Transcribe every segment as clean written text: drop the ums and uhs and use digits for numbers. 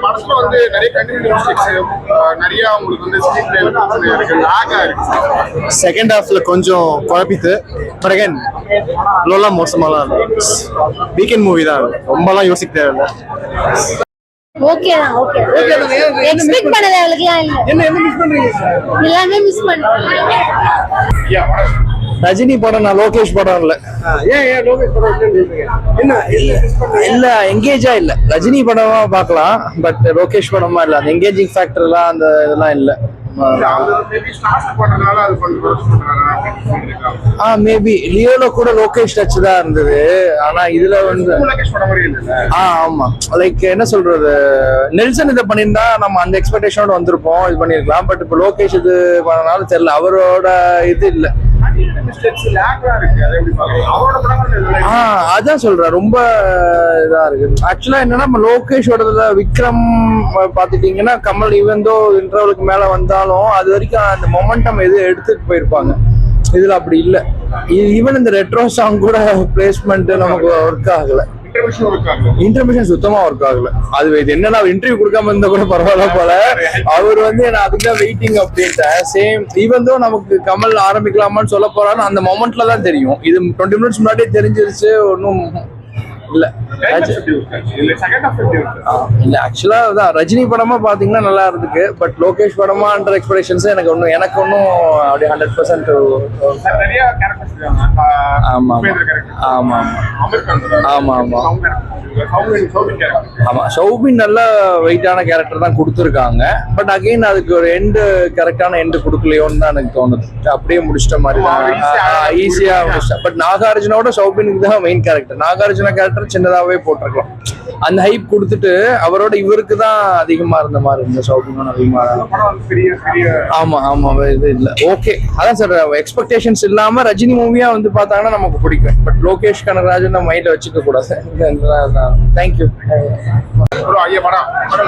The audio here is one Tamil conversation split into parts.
படத்துல வந்து நிறைய கண்டினியூ மிஸ்டேக்ஸ், நிறைய உங்களுக்கு வந்து ஸ்கிரீன் பிளே இருக்கு, லாகா இருக்கு. செகண்ட் ஹாஃப்ல கொஞ்சம் குழப்பித்து, பட் அகைன் இவ்வளோலாம் மோசமாலாம் இல்லை. வீக்கெண்ட் மூவி தான், ரொம்பலாம் யோசிக்க தேவையில்லை. ஓகே தான், ஓகே. எக்ஸ்பெக்ட் பண்ண தேவையில்லையா? இல்ல. என்ன மிஸ் பண்றீங்க? எல்லாமே மிஸ் பண்றேன். ரஜினி படம் நான் லோகேஷ் படம் இல்ல. ஏன் லோகேஷ் படம் என்ன இல்ல எங்கேஜா இல்ல. ரஜினி படமா பார்க்கலாம், பட் லோகேஷ் படமா இல்ல. அந்த எங்கேஜிங் ஃபேக்டர் எல்லாம் அந்த இதெல்லாம் இல்ல. மேபி லியோல கூட லோகேஷ் டச் தான் இருந்தது. ஆனா இதுல வந்து ஆமா, லைக் என்ன சொல்றது, நெல்சன் இதை பண்ணியிருந்தா நம்ம அந்த எக்ஸ்பெக்டேஷனோட வந்திருப்போம், இது பண்ணிருக்கலாம். பட் இப்ப லோகேஷ் இது பண்ணனாலும் தெரியல, அவரோட இது இல்ல. அதான் சொல்றேன், ரொம்ப இதா இருக்கு. ஆக்சுவலா என்னன்னா நம்ம லோகேஷோட விக்ரம் பாத்துட்டீங்கன்னா, கமல் ஈவன் தோ இன்டர்வலுக்கு மேல வந்தாலும் அது வரைக்கும் அந்த மொமெண்டம் எது எடுத்துட்டு போயிருப்பாங்க. இதுல அப்படி இல்ல. ஈவன் இந்த ரெட்ரோ சாங் கூட பிளேஸ்மெண்ட் நமக்கு ஒர்க் ஆகல. இன்டர்மிஷன் சுத்தமா ஒர்க் ஆகல. அது இது என்னன்னா இன்டர்வியூ கொடுக்காம இருந்தா கூட பரவாயில்ல போல. அவர் வந்து நான் அதுக்குதான் வெயிட்டிங் அப்படின்ட்டேன். சேம் ஈவன் தோ நமக்கு கமல் ஆரம்பிக்கலாமான்னு சொல்ல போறான்னு அந்த மொமெண்ட்ல தான் தெரியும். இது 20 மினிட்ஸ் முன்னாடியே தெரிஞ்சிருச்சு. ஒன்னும் இல்ல. இல்ல ஆக்சுவலா தான் ரஜினி படமா பாத்தீங்கன்னா நல்லா இருக்கு. பட் லோகேஷ் படமான்ற எக்ஸ்பெக்டேஷன்ஸ் எனக்கு ஒன்னும் அப்படியே 100%. ஆமா ஆமா ஆமா ஆமா ஆமா. சௌபின் நல்ல வெயிட்டான கேரக்டர் தான் கொடுத்துருக்காங்க. பட் அகைன் அதுக்கு ஒரு கரெக்டான எண்டு கொடுக்கலையோன்னு தான் எனக்கு தோணுது. அப்படியே முடிச்சிட்ட மாதிரி தான், ஈஸியா முடிச்சிட்டேன். பட் நாகார்ஜுனோட சௌபினுக்கு தான் மெயின் கேரக்டர். நாகார்ஜுன கேரக்டர் சின்னதாவே போட்டிருக்கலாம். அந்த ஹைப் கொடுத்துட்டு அவரோட இவருக்கு தான் அதிகமா இருந்த மாதிரி இருந்த சௌபினோட அதிகமா. ஆமா ஆமா, இது இல்ல. ஓகே, அதான் சார், எக்ஸ்பெக்டேஷன்ஸ் இல்லாம ரஜினி மூவியா வந்து பார்த்தாங்கன்னா நமக்கு பிடிக்கும். பட் லோகேஷ் கனகராஜன் மைண்ட்ல வச்சுக்க கூடாது. தேங்க்யூ.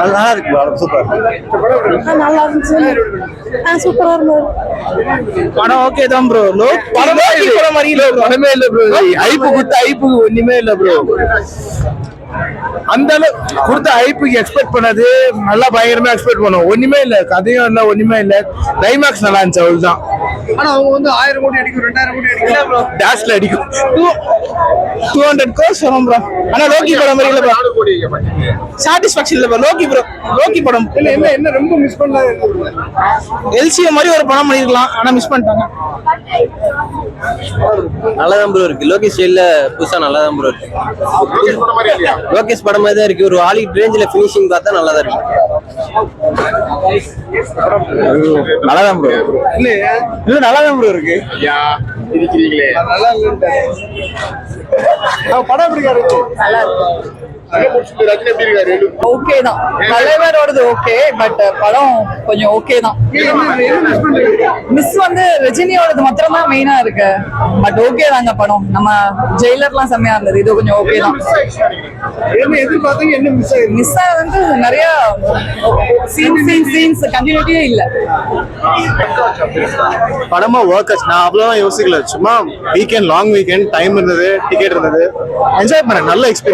நல்லா இருக்கு, சூப்பர். நல்லா இருந்துச்சு. சூப்பரா இருந்தது படம். ஓகே தான் ப்ரோ. படமே இல்ல ப்ரோ. ஐப்பு கொடுத்த ஐப்பு ஒண்ணுமே இல்ல ப்ரோ. அந்த அளவு கொடுத்த ஐப்புக்கு எக்ஸ்பெக்ட் பண்ணது நல்லா பயங்கரமா எக்ஸ்பெக்ட் பண்ணுவோம். ஒண்ணுமே இல்ல, கதையும் இல்ல, ஒண்ணுமே இல்ல. கிளைமேக்ஸ் நல்லா இருந்துச்சு, அவ்வளவுதான். ஆனா அவங்க வந்து 1000 கோடி அடிக்கும், 2000 கோடி அடிக்கும், டேஷ்ல அடிக்கும். 200 கோர்ஸ் வரும் ப்ரோ. ஆனா லோகி படம் மாதிரி இல்ல ப்ரோ. சாட்டிஸ்ஃபேக்ஷன் இல்ல ப்ரோ. லோகி படம் என்ன ரொம்ப மிஸ் பண்ணாங்க. எல்சிஓ மாதிரி ஒரு படம் பண்ணிருக்கலாம், ஆனா மிஸ் பண்ணிட்டாங்க. நல்லாதான் ப்ரோ இருக்கு. லோகேஷ் ஸ்டைல்ல புதுசா நல்லாதான் ப்ரோ இருக்கு. லோகேஷ் படம் மாதிரி தான் இருக்கு. ஒரு ஹாலிவுட் ரேஞ்சில ஃபினிஷிங் பார்த்தா நல்லாதான் இருக்கு. நல்லாதான் ப்ரோ. இல்ல நல்லாதான் ப்ரோ இருக்கு. இருக்கிறீங்களே நல்லா இருக்கு. படம் எப்படி இருக்கு? நல்லா இருக்கு. ரஜினி எப்படி இருக்காரு? ஓகே தான். தலைவரோடது ஓகே, பட் படம் கொஞ்சம் ஓகே தான். மிஸ் வந்து ரஜினியோடது மாத்திரம் தான் மெயினா இருக்கு. பட் ஓகே தாங்க படம். நம்ம ஜெயிலர்லாம் செம்மையா இருந்தது. இது கொஞ்சம் ஓகே தான். என்ன எதிர்பார்த்தீங்க? என்ன மிஸ் வந்து நிறைய சீன்ஸ் கண்டினியூட்டியே இல்ல. படமா ஒர்க் ஆச்சு. நான் அவ்வளவுதான் யோசிக்கல. சும்மா வீக்கெண்ட், லாங் வீக்கெண்ட் டைம் இருந்தது, டிக்கெட் இருந்தது, என்ஜாய் பண்ணேன். நல்ல எக்ஸ்பீரியன்ஸ்.